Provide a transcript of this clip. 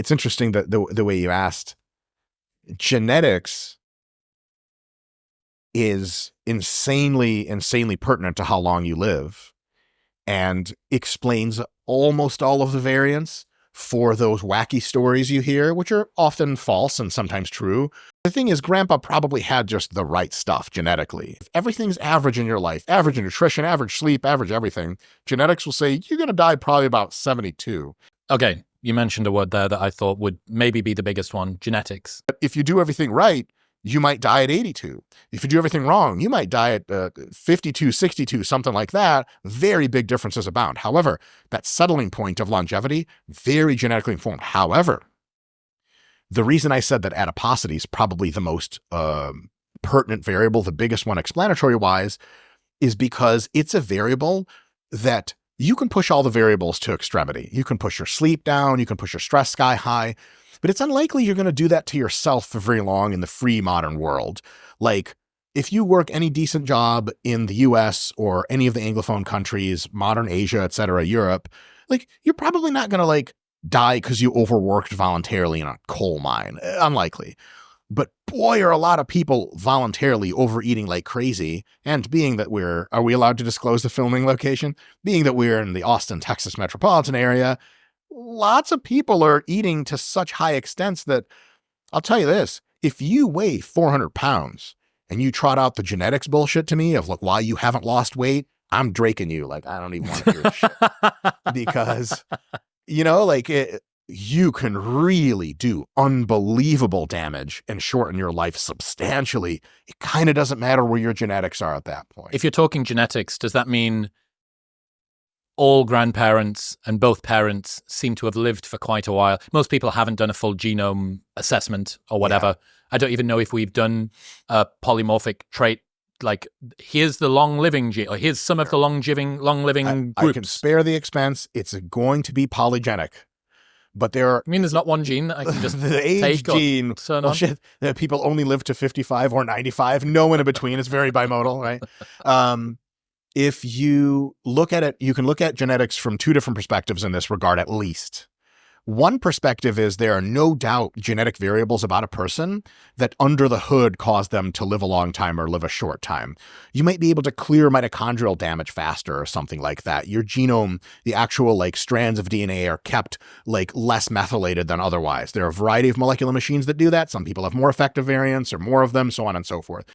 It's interesting that the way you asked, genetics is insanely pertinent to how long you live and explains almost all of the variants for those wacky stories you hear, which are often false and sometimes true. The thing is, Grandpa probably had just the right stuff genetically. If everything's average in your life, average in nutrition, average sleep, average everything, genetics will say you're going to die probably about 72. Okay, you mentioned a word there that I thought would maybe be the biggest one, genetics. But if you do everything right, you might die at 82. If you do everything wrong, you might die at 52, 62, something like that. Very big differences abound. However, that settling point of longevity, very genetically informed. However, the reason I said that adiposity is probably the most pertinent variable, the biggest one explanatory-wise, is because it's a variable that you can push all the variables to extremity. You can push your sleep down, you can push your stress sky high, but it's unlikely you're going to do that to yourself for very long in the free modern world. Like, if you work any decent job in the US or any of the Anglophone countries, modern Asia, etc., Europe, like, you're probably not going to like die because you overworked voluntarily in a coal mine. Unlikely. But boy, are a lot of people voluntarily overeating like crazy. And being that are we allowed to disclose the filming location? Being that we're in the Austin, Texas metropolitan area, lots of people are eating to such high extents that I'll tell you this, if you weigh 400 pounds and you trot out the genetics bullshit to me of like why you haven't lost weight, I'm draking you. Like, I don't even want to hear this shit. Because, you know, like you can really do unbelievable damage and shorten your life substantially. It kind of doesn't matter where your genetics are at that point. If you're talking genetics, does that mean all grandparents and both parents seem to have lived for quite a while? Most people haven't done a full genome assessment or whatever. Yeah. I don't even know if we've done a polymorphic trait. Like, here's the long-living gene, or here's some of the long-living groups. I can spare the expense. It's going to be polygenic. But there are... I mean, there's not one gene that I can just the age take gene. Well, shit, people only live to 55 or 95. No in between. It's very bimodal, right? If you look at it, you can look at genetics from two different perspectives in this regard, at least. One perspective is there are no doubt genetic variables about a person that under the hood cause them to live a long time or live a short time. You might be able to clear mitochondrial damage faster or something like that. Your genome, the actual like strands of DNA are kept like less methylated than otherwise. There are a variety of molecular machines that do that. Some people have more effective variants or more of them, so on and so forth.